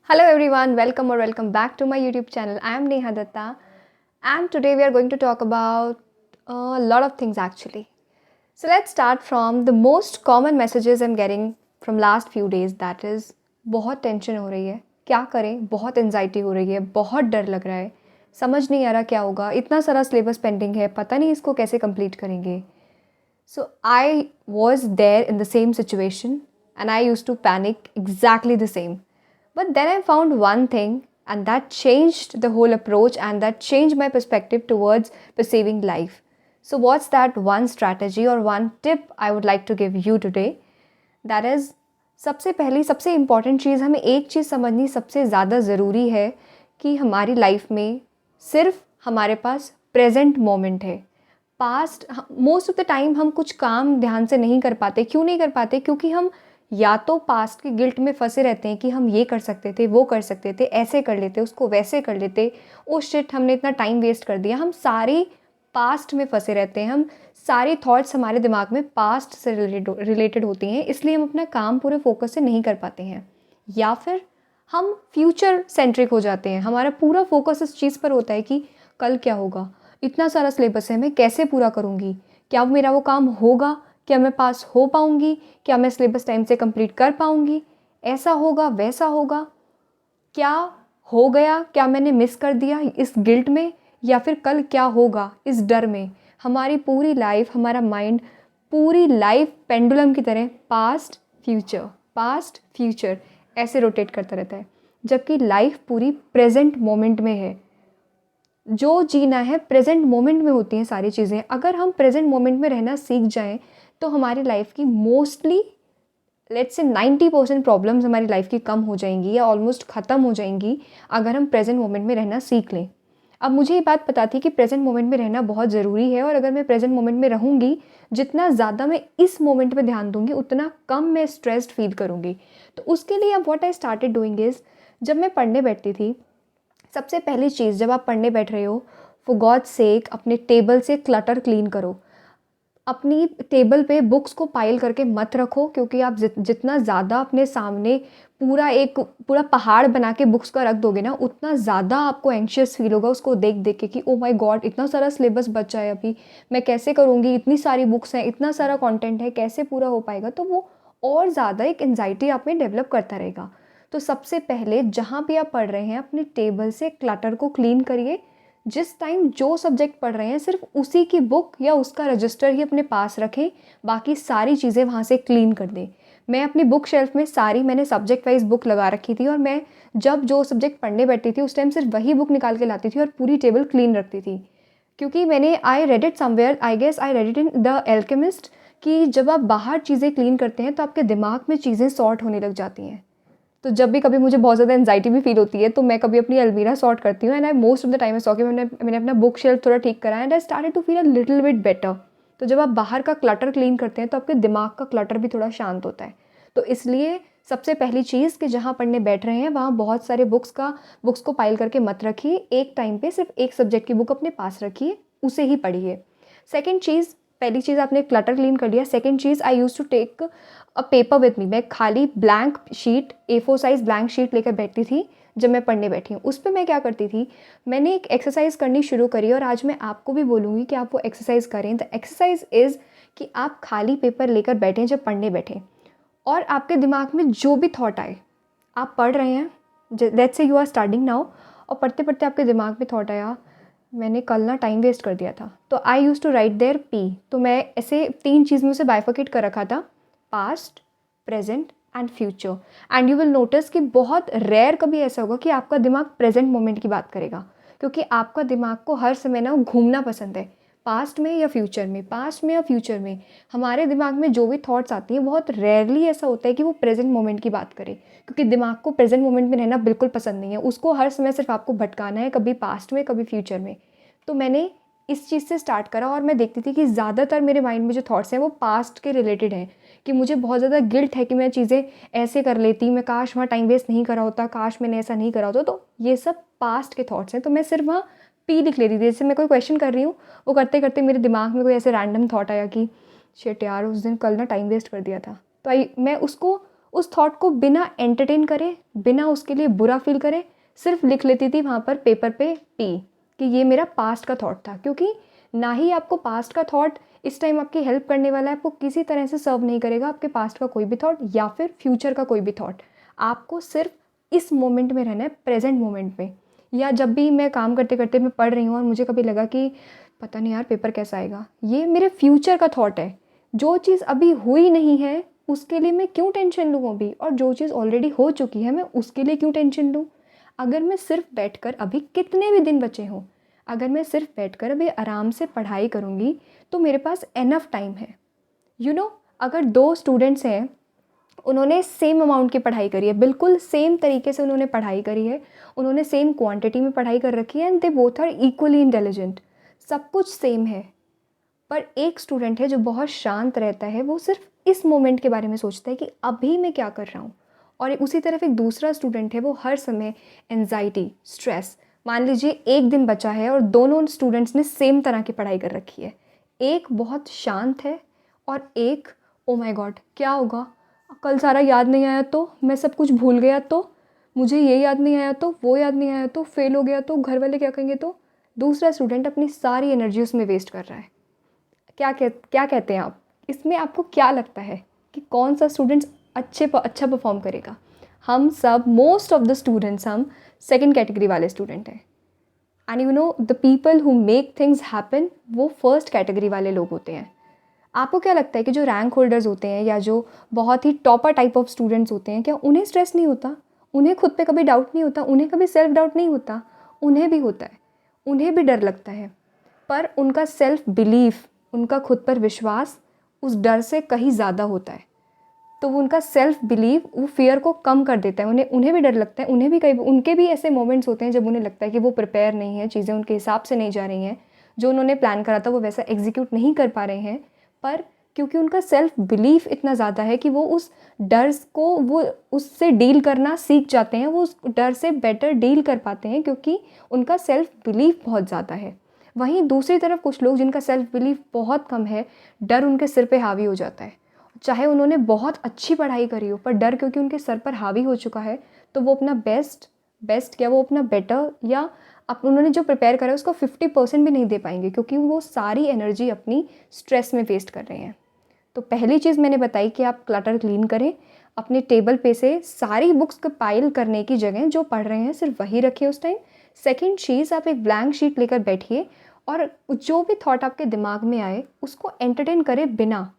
Hello everyone, welcome or welcome back to my YouTube channel. I am Neha Datta and today we are going to talk about a lot of things actually. So let's start from the most common messages I'm getting from last few days, that is बहुत tension हो रही है, क्या करें, बहुत anxiety हो रही है, बहुत डर लग रहा है, समझ नहीं आ रहा क्या होगा, इतना सारा सिलेबस पेंडिंग है, पता नहीं इसको कैसे कंप्लीट करेंगे. So I was there in the same situation and I used to panic exactly the same. But then I found one thing and that changed the whole approach and that changed my perspective towards perceiving life. So what's that one strategy or one tip I would like to give you today? That is, सबसे पहली सबसे important चीज़ हमें एक चीज़ समझनी सबसे ज़्यादा ज़रूरी है कि हमारी लाइफ में सिर्फ हमारे पास प्रेजेंट मोमेंट है. Past most of the time हम कुछ काम ध्यान से नहीं कर पाते. क्यों नहीं कर पाते? क्योंकि हम या तो पास्ट के गिल्ट में फंसे रहते हैं कि हम ये कर सकते थे, वो कर सकते थे, ऐसे कर लेते, उसको वैसे कर लेते, ओ शिट हमने इतना टाइम वेस्ट कर दिया. हम सारी पास्ट में फंसे रहते हैं. हम सारी थॉट्स हमारे दिमाग में पास्ट से रिलेटेड होती हैं, इसलिए हम अपना काम पूरे फोकस से नहीं कर पाते हैं. या फिर हम फ्यूचर सेंट्रिक हो जाते हैं. हमारा पूरा फोकस इस चीज़ पर होता है कि कल क्या होगा, इतना सारा सिलेबस है, मैं कैसे पूरा करूँगी, क्या मेरा वो काम होगा, क्या मैं पास हो पाऊँगी, क्या मैं सिलेबस टाइम से कंप्लीट कर पाऊँगी, ऐसा होगा वैसा होगा, क्या हो गया, क्या मैंने मिस कर दिया इस गिल्ट में, या फिर कल क्या होगा इस डर में. हमारी पूरी लाइफ, हमारा माइंड पूरी लाइफ पेंडुलम की तरह पास्ट फ्यूचर ऐसे रोटेट करता रहता है, जबकि लाइफ पूरी प्रेजेंट मोमेंट में है. जो जीना है प्रेजेंट मोमेंट में होती हैं सारी चीज़ें. अगर हम प्रेजेंट मोमेंट में रहना सीख जाएं तो हमारी लाइफ की मोस्टली लेट्स से 90% प्रॉब्लम्स हमारी लाइफ की कम हो जाएंगी या ऑलमोस्ट ख़त्म हो जाएंगी अगर हम प्रेजेंट मोमेंट में रहना सीख लें. अब मुझे ये बात पता थी कि प्रेजेंट मोमेंट में रहना बहुत ज़रूरी है, और अगर मैं प्रेजेंट मोमेंट में रहूँगी, जितना ज़्यादा मैं इस मोमेंट पे ध्यान दूँगी उतना कम मैं स्ट्रेस्ड फील करूँगी. तो उसके लिए अब what I started doing is, जब मैं पढ़ने बैठती थी, सबसे पहली चीज़ जब आप पढ़ने बैठ रहे हो, फॉर गॉड सेक अपने टेबल से क्लटर क्लीन करो. अपनी टेबल पे बुक्स को पाइल करके मत रखो, क्योंकि आप जितना ज़्यादा अपने सामने पूरा पहाड़ बना के बुक्स का रख दोगे ना, उतना ज़्यादा आपको एंशियस फील होगा उसको देख देख के कि ओ माय गॉड इतना सारा सिलेबस बचा है, अभी मैं कैसे करूँगी, इतनी सारी बुक्स हैं, इतना सारा कंटेंट है, कैसे पूरा हो पाएगा. तो वो और ज़्यादा एक एंजाइटी आप में डेवलप करता रहेगा. तो सबसे पहले जहाँ भी आप पढ़ रहे हैं अपनी टेबल से क्लटर को क्लीन करिए. जिस टाइम जो सब्जेक्ट पढ़ रहे हैं सिर्फ उसी की बुक या उसका रजिस्टर ही अपने पास रखें, बाकी सारी चीज़ें वहाँ से क्लीन कर दें. मैं अपनी बुक शेल्फ में मैंने सब्जेक्ट वाइज बुक लगा रखी थी, और मैं जब जो सब्जेक्ट पढ़ने बैठती थी उस टाइम सिर्फ वही बुक निकाल के लाती थी और पूरी टेबल क्लीन रखती थी. क्योंकि I read it somewhere, I guess I read it in the Alchemist, कि जब आप बाहर चीज़ें क्लीन करते हैं तो आपके दिमाग में चीज़ें सॉर्ट होने लग जाती हैं. तो जब भी कभी मुझे बहुत ज़्यादा एंजाइटी भी फील होती है तो मैं कभी अपनी अलमीरा सॉर्ट करती हूँ, and I most of the time saw कि मैंने अपना बुक शेल्फ थोड़ा ठीक करा, and I started to feel a little bit better. तो जब आप बाहर का क्लटर क्लीन करते हैं तो आपके दिमाग का क्लटर भी थोड़ा शांत होता है. तो इसलिए सबसे पहली चीज़ कि जहाँ पढ़ने बैठ रहे हैं वहाँ बहुत सारे बुक्स को पाइल करके मत रखिए. एक टाइम पे सिर्फ एक सब्जेक्ट की बुक अपने पास रखिए, उसे ही पढ़िए. सेकेंड चीज़, पहली चीज़ आपने क्लटर क्लीन कर लिया. सेकेंड चीज़, I use to take a paper with me. मैं खाली blank sheet, A4 size blank sheet लेकर बैठती थी जब मैं पढ़ने बैठी हूँ. उस पर मैं क्या करती थी, मैंने एक एक्सरसाइज करनी शुरू करी, और आज मैं आपको भी बोलूँगी कि आप वो एक्सरसाइज करें. द एक्सरसाइज इज़ कि आप खाली पेपर लेकर बैठें जब पढ़ने बैठें, और आपके दिमाग में जो भी थॉट आए, आप पढ़ रहे हैं, let's say you are starting now, और पढ़ते पढ़ते आपके दिमाग में थॉट आया मैंने कल ना टाइम वेस्ट कर दिया था, तो I use to write there P. तो मैं ऐसे 3 चीज़ों से बाइफरकेट कर रखा था, past, present and future. And you will notice कि बहुत रेयर कभी ऐसा होगा कि आपका दिमाग प्रेजेंट मोमेंट की बात करेगा, क्योंकि आपका दिमाग को हर समय ना घूमना पसंद है, पास्ट में या फ्यूचर में. हमारे दिमाग में जो भी थॉट्स आती हैं बहुत रेयरली ऐसा होता है कि वो प्रेजेंट मोमेंट की बात करे, क्योंकि दिमाग को प्रेजेंट मोमेंट में रहना बिल्कुल पसंद नहीं है. उसको हर समय सिर्फ आपको भटकाना है, कभी पास्ट में कभी फ्यूचर में. तो मैंने इस चीज़ से स्टार्ट करा, और मैं देखती थी कि ज़्यादातर मेरे माइंड में जो थॉट्स हैं वो पास्ट के रिलेटेड हैं, कि मुझे बहुत ज़्यादा गिल्ट है कि मैं चीज़ें ऐसे कर लेती, मैं काश वहाँ टाइम वेस्ट नहीं करा होता, काश मैंने ऐसा नहीं करा होता. तो ये सब पास्ट के थॉट्स हैं. तो मैं सिर्फ वहाँ P लिख लेती थी. जैसे मैं कोई क्वेश्चन कर रही हूँ, वो करते करते मेरे दिमाग में कोई ऐसे रैंडम थॉट आया कि शिट यार उस दिन कल ना टाइम वेस्ट कर दिया था, तो मैं उसको उस थॉट को बिना एंटरटेन करे, बिना उसके लिए बुरा फील करे, सिर्फ लिख लेती थी वहाँ पर पेपर पे पी, कि ये मेरा पास्ट का थॉट था। क्योंकि ना ही आपको पास्ट का थॉट इस टाइम आपकी हेल्प करने वाला है, आपको किसी तरह से सर्व नहीं करेगा आपके पास्ट का कोई भी थॉट या फिर फ्यूचर का कोई भी थॉट। आपको सिर्फ इस मोमेंट में रहना है, प्रेजेंट मोमेंट में। या जब भी मैं काम करते करते मैं पढ़ रही हूँ और मुझे कभी लगा कि पता नहीं यार पेपर कैसा आएगा, ये मेरे फ्यूचर का थॉट है। जो चीज़ अभी हुई नहीं है उसके लिए मैं क्यों टेंशन लूँ अभी, और जो चीज़ ऑलरेडी हो चुकी है मैं उसके लिए क्यों टेंशन लूँ। अगर मैं सिर्फ बैठकर, अभी कितने भी दिन बचे हों, अगर मैं सिर्फ बैठकर अभी आराम से पढ़ाई करूँगी तो मेरे पास एनफ टाइम है। अगर 2 स्टूडेंट्स हैं, उन्होंने सेम अमाउंट की पढ़ाई करी है, बिल्कुल सेम तरीके से उन्होंने पढ़ाई करी है, उन्होंने सेम क्वांटिटी में पढ़ाई कर रखी है, and they both are equally intelligent, सब कुछ सेम है। पर एक स्टूडेंट है जो बहुत शांत रहता है, वो सिर्फ इस मोमेंट के बारे में सोचता है कि अभी मैं क्या कर रहा हूँ। और उसी तरफ एक दूसरा स्टूडेंट है, वो हर समय एंजाइटी, स्ट्रेस। मान लीजिए एक दिन बचा है और दोनों स्टूडेंट्स ने सेम तरह की पढ़ाई कर रखी है, एक बहुत शांत है और एक ओ माय गॉड क्या होगा, कल सारा याद नहीं आया तो, मैं सब कुछ भूल गया तो, मुझे ये याद नहीं आया तो, वो याद नहीं आया तो, फेल हो गया तो, घर वाले क्या कहेंगे तो। दूसरा स्टूडेंट अपनी सारी एनर्जी उसमें वेस्ट कर रहा है। क्या कहते हैं आप इसमें, आपको क्या लगता है कि कौन सा स्टूडेंट अच्छा परफॉर्म करेगा? हम सब, मोस्ट ऑफ द स्टूडेंट्स, हम सेकंड कैटेगरी वाले स्टूडेंट हैं। And the people who make things happen, वो फर्स्ट कैटेगरी वाले लोग होते हैं। आपको क्या लगता है कि जो रैंक होल्डर्स होते हैं या जो बहुत ही टॉपर टाइप ऑफ स्टूडेंट्स होते हैं, क्या उन्हें स्ट्रेस नहीं होता? उन्हें खुद पे कभी डाउट नहीं होता? उन्हें कभी सेल्फ डाउट नहीं होता? उन्हें भी होता है, उन्हें भी डर लगता है। पर उनका सेल्फ बिलीफ, उनका खुद पर विश्वास उस डर से कहीं ज़्यादा होता है। तो वो उनका सेल्फ बिलीव वो फियर को कम कर देता है। उन्हें भी डर लगता है, उन्हें भी कई, उनके भी ऐसे मोमेंट्स होते हैं जब उन्हें लगता है कि वो प्रिपेयर नहीं है, चीज़ें उनके हिसाब से नहीं जा रही हैं, जो उन्होंने प्लान करा था वो वैसा एग्जीक्यूट नहीं कर पा रहे हैं। पर क्योंकि उनका सेल्फ बिलीफ इतना ज़्यादा है कि वो उस डर को, वो उससे डील करना सीख जाते हैं, वो उस डर से बेटर डील कर पाते हैं क्योंकि उनका सेल्फ बिलीफ बहुत ज़्यादा है। वहीं दूसरी तरफ कुछ लोग जिनका सेल्फ बिलीफ बहुत कम है, डर उनके सिर पे हावी हो जाता है। चाहे उन्होंने बहुत अच्छी पढ़ाई करी हो, पर डर क्योंकि उनके सर पर हावी हो चुका है, तो वो अपना बेस्ट क्या, वो अपना बेटर या उन्होंने जो प्रिपेयर करा है उसको 50% भी नहीं दे पाएंगे, क्योंकि वो सारी एनर्जी अपनी स्ट्रेस में वेस्ट कर रहे हैं। तो पहली चीज़ मैंने बताई कि आप क्लटर क्लीन करें, अपने टेबल पे से सारी बुक्स को पाइल करने की जगह जो पढ़ रहे हैं सिर्फ वही रखिए उस टाइम। सेकेंड चीज़, आप एक ब्लैंक शीट लेकर बैठिए और जो भी थॉट आपके दिमाग में आए उसको एंटरटेन करें बिना,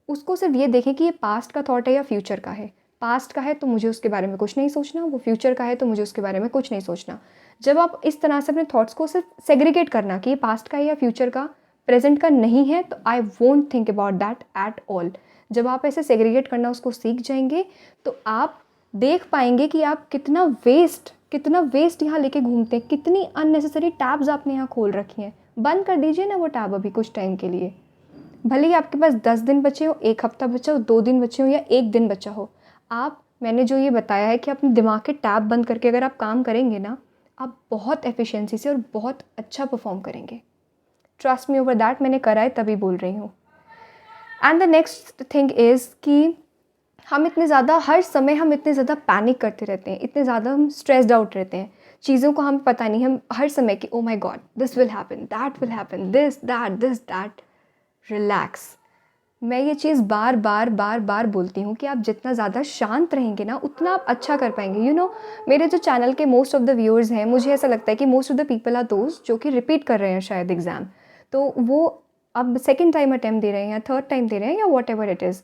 उसको सिर्फ ये देखें कि ये पास्ट का थॉट है या फ्यूचर का है। पास्ट का है तो मुझे उसके बारे में कुछ नहीं सोचना, वो फ्यूचर का है तो मुझे उसके बारे में कुछ नहीं सोचना। जब आप इस तरह से अपने थॉट्स को सिर्फ सेग्रीगेट करना कि ये पास्ट का है या फ्यूचर का, प्रेजेंट का नहीं है, तो I won't think about that at all. जब आप ऐसे सेग्रीगेट करना उसको सीख जाएंगे तो आप देख पाएंगे कि आप कितना वेस्ट यहाँ लेके घूमते हैं, कितनी अननेसेसरी टैब्स आपने यहाँ खोल रखी हैं। बंद कर दीजिए ना वो टैब अभी कुछ टाइम के लिए। भले ही आपके पास 10 दिन बचे हो, 1 हफ्ता बचा हो, 2 दिन बचे हो या 1 दिन बचा हो, मैंने जो ये बताया है कि अपने दिमाग के टैब बंद करके अगर आप काम करेंगे ना, आप बहुत एफिशिएंसी से और बहुत अच्छा परफॉर्म करेंगे। ट्रस्ट मी ओवर दैट, मैंने करा है तभी बोल रही हूँ। And the next thing is कि हम इतने ज़्यादा पैनिक करते रहते हैं, इतने ज़्यादा हम स्ट्रेस्ड आउट रहते हैं, चीज़ों को हम पता नहीं, हम हर समय कि oh my God this will happen, that will happen, this that. Relax. मैं ये चीज़ बार बार बोलती हूँ कि आप जितना ज़्यादा शांत रहेंगे ना उतना आप अच्छा कर पाएंगे। मेरे जो चैनल के मोस्ट ऑफ द व्यूअर्स हैं, मुझे ऐसा लगता है कि most of the people are दोस्त जो कि रिपीट कर रहे हैं शायद एग्ज़ाम, तो वो अब सेकेंड टाइम अटैम्प्ट दे रहे हैं या थर्ड टाइम दे रहे हैं या वॉट एवर इट इज़।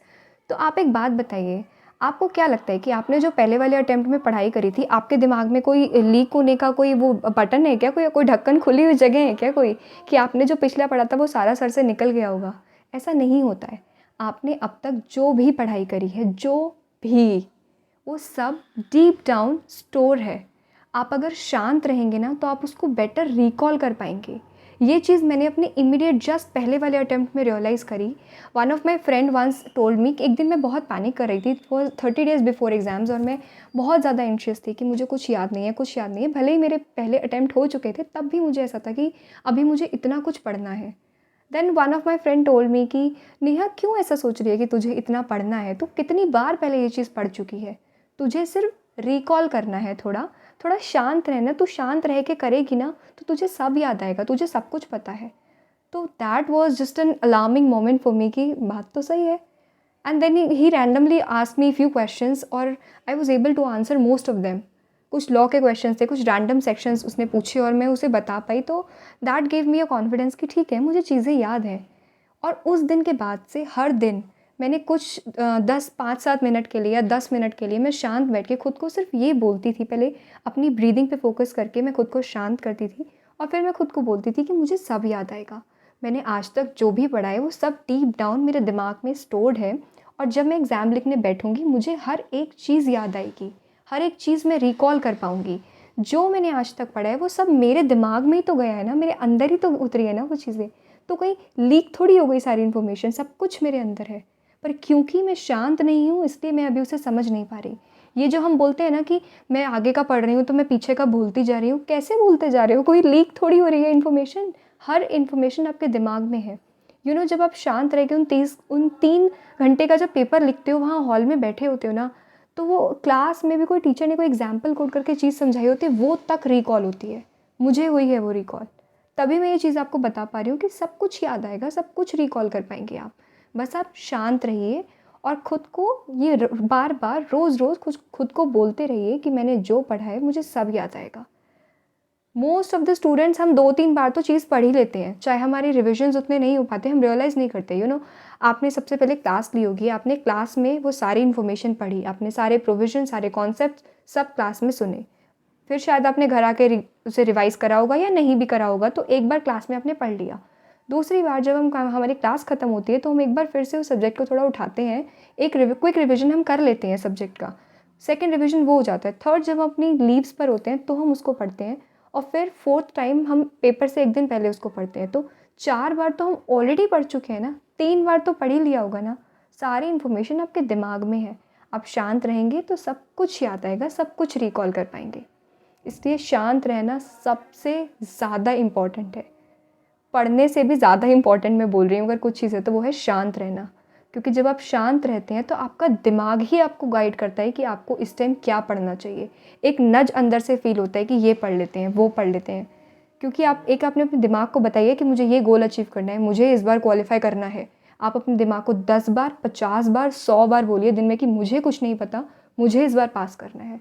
तो आप एक बात बताइए, आपको क्या लगता है कि आपने जो पहले वाले अटैम्प्ट में पढ़ाई करी थी, आपके दिमाग में कोई लीक होने का कोई वो बटन है क्या, कोई ढक्कन खुली हुई जगह है क्या कोई, कि आपने जो पिछला पढ़ा था वो सारा सर से निकल गया होगा? ऐसा नहीं होता है। आपने अब तक जो भी पढ़ाई करी है, वो सब डीप डाउन स्टोर है। आप अगर शांत रहेंगे ना तो आप उसको बेटर रिकॉल कर पाएंगे। ये चीज़ मैंने अपने इमीडिएट जस्ट पहले वाले अटैम्प्ट में रियलाइज़ करी। One of my friend once told me कि एक दिन मैं बहुत पैनिक कर रही थी, वो 30 days बिफोर एग्ज़ाम्स, और मैं बहुत ज़्यादा एंशियस थी कि मुझे कुछ याद नहीं है। भले ही मेरे पहले अटैम्प्ट हो चुके थे, तब भी मुझे ऐसा था कि अभी मुझे इतना कुछ पढ़ना है। Then one of my friend told me कि नेहा क्यों ऐसा सोच रही है कि तुझे इतना पढ़ना है, तू कितनी बार पहले ये चीज़ पढ़ चुकी है, तुझे सिर्फ रिकॉल करना है, थोड़ा थोड़ा शांत रहना, तू शांत रह के करेगी ना तो तुझे सब याद आएगा, तुझे सब कुछ पता है। तो that was just an alarming moment for me कि बात तो सही है। And then he randomly asked me few questions और I was able to answer most of them. कुछ लॉ के क्वेश्चंस थे, कुछ रैंडम सेक्शंस उसने पूछे और मैं उसे बता पाई, तो that gave me a confidence कि ठीक है, मुझे चीज़ें याद हैं। और उस दिन के बाद से हर दिन मैंने कुछ 5-7 मिनट के लिए या 10 मिनट के लिए मैं शांत बैठ के खुद को सिर्फ ये बोलती थी। पहले अपनी ब्रीदिंग पे फोकस करके मैं खुद को शांत करती थी और फिर मैं खुद को बोलती थी कि मुझे सब याद आएगा। मैंने आज तक जो भी पढ़ा है वो सब डीप डाउन मेरे दिमाग में स्टोर्ड है और जब मैं एग्ज़ाम लिखने बैठूंगी मुझे हर एक चीज़ याद आएगी, हर एक चीज़ मैं रिकॉल कर पाऊँगी। जो मैंने आज तक पढ़ा है वो सब मेरे दिमाग में ही तो गया है ना, मेरे अंदर ही तो उतरी है ना वो चीज़ें। तो कहीं लीक थोड़ी हो गई सारी इन्फॉर्मेशन, सब कुछ मेरे अंदर है। पर क्योंकि मैं शांत नहीं हूँ इसलिए मैं अभी उसे समझ नहीं पा रही। ये जो हम बोलते हैं ना कि मैं आगे का पढ़ रही हूँ तो मैं पीछे का भूलती जा रही हूँ, कैसे भूलते जा रहे हो? कोई लीक थोड़ी हो रही है इन्फॉर्मेशन, हर इन्फॉर्मेशन आपके दिमाग में है। जब आप शांत रह के उन 3 घंटे का जब पेपर लिखते हो, वहाँ हॉल में बैठे होते हो ना, तो वो क्लास में भी कोई टीचर ने कोई एग्जाम्पल कोड करके चीज़ समझाई होती है, वो तक रिकॉल होती है। मुझे हुई है वो रिकॉल, तभी मैं ये चीज़ आपको बता पा रही हूँ कि सब कुछ याद आएगा, सब कुछ रिकॉल कर पाएंगे आप। बस आप शांत रहिए और खुद को ये बार बार रोज़ रोज़ खुद को बोलते रहिए कि मैंने जो पढ़ा है मुझे सब याद आएगा। मोस्ट ऑफ द स्टूडेंट्स हम 2-3 बार तो चीज़ पढ़ ही लेते हैं, चाहे हमारी रिविजन्स उतने नहीं हो पाते, हम रियलाइज़ नहीं करते। आपने सबसे पहले क्लास ली होगी, आपने क्लास में वो सारी इन्फॉर्मेशन पढ़ी, आपने सारे प्रोविजन, सारे कॉन्सेप्ट सब क्लास में सुने। फिर शायद आपने घर आके उसे रिवाइज़ करा होगा या नहीं भी करा होगा, तो एक बार क्लास में आपने पढ़ लिया। दूसरी बार जब हमारी क्लास ख़त्म होती है तो हम एक बार फिर से उस सब्जेक्ट को थोड़ा उठाते हैं, एक क्विक रिविजन हम कर लेते हैं सब्जेक्ट का। सेकेंड रिविजन वो हो जाता है। थर्ड जब हम अपनी लीव्स पर होते हैं तो हम उसको पढ़ते हैं और फिर फोर्थ टाइम हम पेपर से एक दिन पहले उसको पढ़ते हैं। तो 4 बार तो हम ऑलरेडी पढ़ चुके हैं ना, 3 बार तो पढ़ ही लिया होगा ना। सारी इन्फॉर्मेशन आपके दिमाग में है, आप शांत रहेंगे तो सब कुछ याद आएगा, सब कुछ रिकॉल कर पाएंगे। इसलिए शांत रहना सबसे ज़्यादा इम्पॉर्टेंट है। पढ़ने से भी ज़्यादा इम्पॉर्टेंट मैं बोल रही हूँ अगर कुछ चीज़ है तो वो है शांत रहना। क्योंकि जब आप शांत रहते हैं तो आपका दिमाग ही आपको गाइड करता है कि आपको इस टाइम क्या पढ़ना चाहिए। एक नज अंदर से फील होता है कि ये पढ़ लेते हैं, वो पढ़ लेते हैं। क्योंकि आपने अपने दिमाग को बताइए कि मुझे ये गोल अचीव करना है, मुझे इस बार क्वालिफाई करना है। आप अपने दिमाग को 10 बार, 50 बार, 100 बार बोलिए दिन में कि मुझे कुछ नहीं पता, मुझे इस बार पास करना है।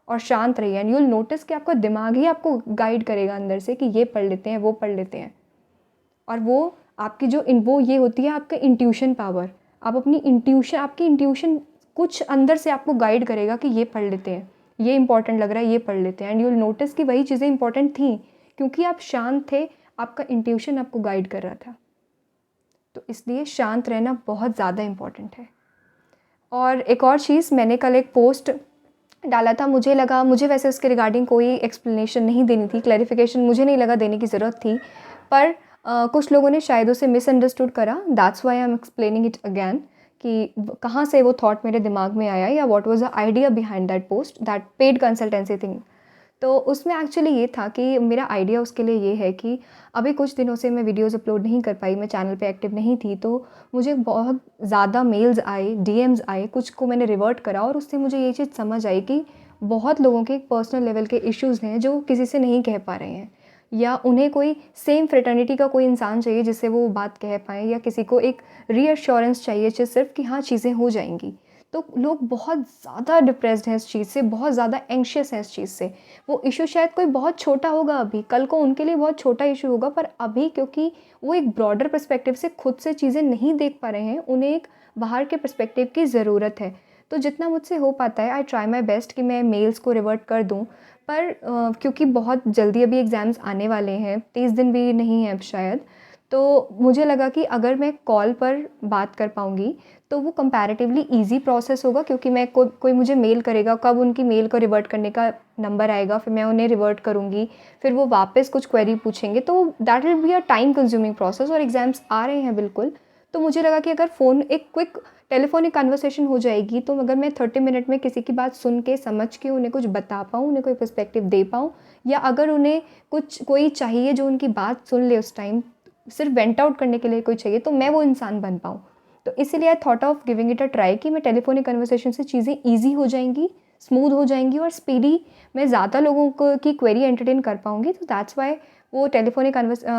और शांत रहिए एंड यू विल नोटिस कि आपका दिमाग ही आपको गाइड करेगा अंदर से कि ये पढ़ लेते हैं, वो पढ़ लेते हैं। और वो आपकी वो ये होती है आपका इंट्यूशन पावर। आप आपकी इंट्यूशन कुछ अंदर से आपको गाइड करेगा कि ये पढ़ लेते हैं, ये इंपॉर्टेंट लग रहा है, ये पढ़ लेते हैं। एंड यू विल नोटिस कि वही चीज़ें इंपॉर्टेंट थी क्योंकि आप शांत थे, आपका इंट्यूशन आपको गाइड कर रहा था। तो इसलिए शांत रहना बहुत ज़्यादा इम्पॉर्टेंट है। और एक और चीज़, मैंने कल एक पोस्ट डाला था, मुझे वैसे उसके रिगार्डिंग कोई एक्सप्लेनेशन नहीं देनी थी, क्लैरिफिकेशन मुझे नहीं लगा देने की ज़रूरत थी, पर कुछ लोगों ने शायद उसे मिसअंडरस्टूड करा। That's why I am explaining it again कि कहाँ से वो थॉट मेरे दिमाग में आया या what was the idea behind that post, that paid consultancy thing. तो उसमें एक्चुअली ये था कि मेरा आइडिया उसके लिए ये है कि अभी कुछ दिनों से मैं वीडियोज़ अपलोड नहीं कर पाई, मैं चैनल पे एक्टिव नहीं थी, तो मुझे बहुत ज़्यादा मेल्स आए, डीएम्स आए, कुछ को मैंने रिवर्ट करा और उससे मुझे ये चीज़ समझ आई कि बहुत लोगों के पर्सनल लेवल के इश्यूज़ हैं जो किसी से नहीं कह पा रहे हैं, या उन्हें कोई सेम फ्रेटर्निटी का कोई इंसान चाहिए जिससे वो बात कह पाएँ, या किसी को एक रीअश्योरेंस चाहिए सिर्फ कि हाँ चीज़ें हो जाएंगी। तो लोग बहुत ज़्यादा डिप्रेस्ड हैं इस चीज़ से, बहुत ज़्यादा एंग्शियस हैं इस चीज़ से। वो इशू शायद कोई बहुत छोटा होगा अभी, कल को उनके लिए बहुत छोटा इशू होगा, पर अभी क्योंकि वो एक ब्रॉडर पर्सपेक्टिव से खुद से चीज़ें नहीं देख पा रहे हैं, उन्हें एक बाहर के पर्सपेक्टिव की ज़रूरत है। तो जितना मुझसे हो पाता है आई ट्राई माई बेस्ट कि मैं मेल्स को रिवर्ट कर दूँ, पर क्योंकि बहुत जल्दी अभी एग्ज़ाम्स आने वाले हैं, 30 दिन भी नहीं है अब शायद, तो मुझे लगा कि अगर मैं कॉल पर बात कर पाऊँगी तो वो कंपैरेटिवली ईजी प्रोसेस होगा, क्योंकि मैं कोई मुझे मेल करेगा, कब उनकी मेल को रिवर्ट करने का नंबर आएगा, फिर मैं उन्हें रिवर्ट करूँगी, फिर वो वापस कुछ क्वेरी पूछेंगे, तो that will be a time consuming process, और एग्ज़ाम्स आ रहे हैं बिल्कुल। तो मुझे लगा कि अगर फ़ोन एक क्विक टेलीफोनिक कन्वर्सेशन हो जाएगी, तो अगर मैं 30 मिनट में किसी की बात सुन के, समझ के उन्हें कुछ बता पाऊँ, उन्हें कोई पर्सपेक्टिव दे पाऊँ, या अगर उन्हें कोई चाहिए जो उनकी बात सुन ले उस टाइम, सिर्फ वेंट आउट करने के लिए कोई चाहिए, तो मैं वो इंसान बन पाऊँ। तो इसीलिए I thought of giving it a try कि मैं टेलीफोनिक कन्वर्सेशन से चीज़ें ईजी हो जाएंगी, स्मूथ हो जाएंगी और स्पीडी, मैं ज़्यादा लोगों को की क्वेरी एंटरटेन कर पाऊँगी। तो दैट्स वाई वो टेलीफोनिक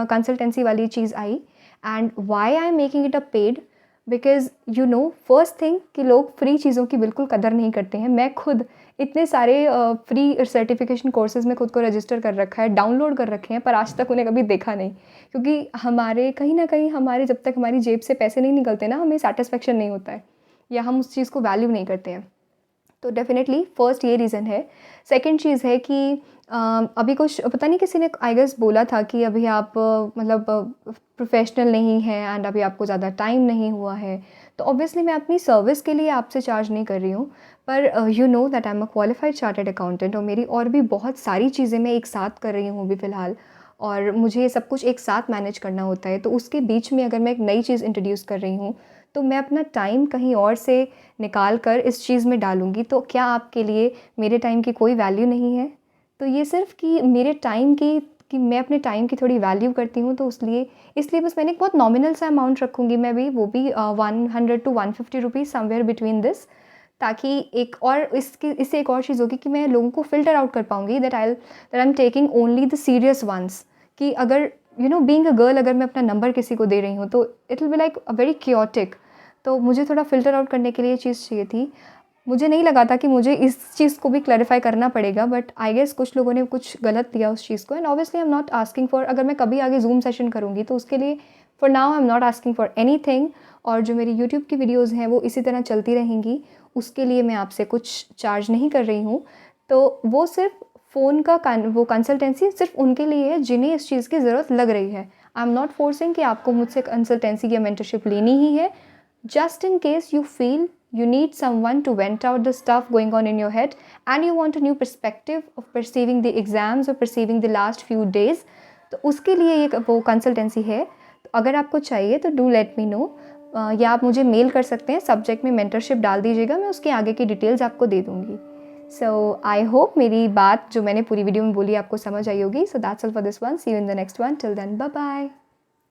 कंसल्टेंसी वाली चीज़ आई। And why I am making it a paid, because you know first thing कि लोग फ्री चीज़ों की बिल्कुल कदर नहीं करते हैं। मैं खुद इतने सारे फ्री सर्टिफिकेशन कोर्सेज़ में खुद को रजिस्टर कर रखा है, डाउनलोड कर रखे हैं, पर आज तक उन्हें कभी देखा नहीं, क्योंकि हमारे कहीं ना कहीं हमारे जब तक हमारी जेब से पैसे नहीं निकलते ना, हमें सेटिस्फेक्शन नहीं होता है या हम उस चीज़ को वैल्यू नहीं करते हैं। तो डेफिनेटली फर्स्ट ये रीज़न है। सेकंड चीज़ है कि अभी कुछ पता नहीं किसी ने आई गेस बोला था कि अभी आप मतलब प्रोफेशनल नहीं हैं एंड अभी आपको ज़्यादा टाइम नहीं हुआ है। तो ऑब्वियसली मैं अपनी सर्विस के लिए आपसे चार्ज नहीं कर रही हूँ, पर you know that I am a qualified chartered accountant, और मेरी और भी बहुत सारी चीज़ें मैं एक साथ कर रही हूँ अभी फ़िलहाल, और मुझे ये सब कुछ एक साथ मैनेज करना होता है। तो उसके बीच में अगर मैं एक नई चीज़ इंट्रोड्यूस कर रही हूँ, तो मैं अपना टाइम कहीं और से निकाल कर इस चीज़ में डालूँगी, तो क्या आपके लिए मेरे टाइम की कोई वैल्यू नहीं है? तो ये सिर्फ़ कि मेरे टाइम की, कि मैं अपने टाइम की थोड़ी वैल्यू करती हूँ, तो इसलिए बस मैंने एक बहुत नॉमिनल सा अमाउंट रखूँगी मैं भी, वो भी 100 to 150 rupees somewhere between this, ताकि एक और इससे एक और चीज़ होगी कि मैं लोगों को फ़िल्टर आउट कर पाऊँगी, that I am taking only the serious ones. कि अगर you know being a girl, अगर मैं अपना नंबर किसी को दे रही हूँ तो it will be like a very chaotic. तो मुझे थोड़ा फ़िल्टर आउट करने के लिए ये चीज़ चाहिए थी। मुझे नहीं लगा था कि मुझे इस चीज़ को भी क्लैरिफ़ाई करना पड़ेगा, बट आई गेस कुछ लोगों ने कुछ गलत लिया उस चीज़ को, and obviously I am not asking for, अगर मैं कभी आगे ज़ूम सेशन करूँगी तो उसके लिए for now I am not asking for anything. और जो मेरी यूट्यूब की वीडियोज़ हैं वो इसी तरह चलती रहेंगी, उसके लिए मैं आपसे कुछ चार्ज नहीं कर रही हूँ। तो वो सिर्फ फ़ोन का वो कंसल्टेंसी सिर्फ उनके लिए है जिन्हें इस चीज़ की ज़रूरत लग रही है। आई एम नॉट फोर्सिंग कि आपको मुझसे कंसल्टेंसी या मेंटरशिप लेनी ही है। Just in case you feel you need someone to vent out the stuff going on in your head and you want a new perspective of perceiving the exams or perceiving the last few days, तो उसके लिए ये वो consultancy है। तो अगर आपको चाहिए तो डू लेट मी नो, या आप मुझे मेल कर सकते हैं, सब्जेक्ट में मेंटरशिप डाल दीजिएगा, मैं उसके आगे की डिटेल्स आपको दे दूँगी। सो आई होप मेरी बात जो मैंने पूरी वीडियो में बोली आपको समझ आई होगी। So that's all for this one, see you in the next one, till then bye bye.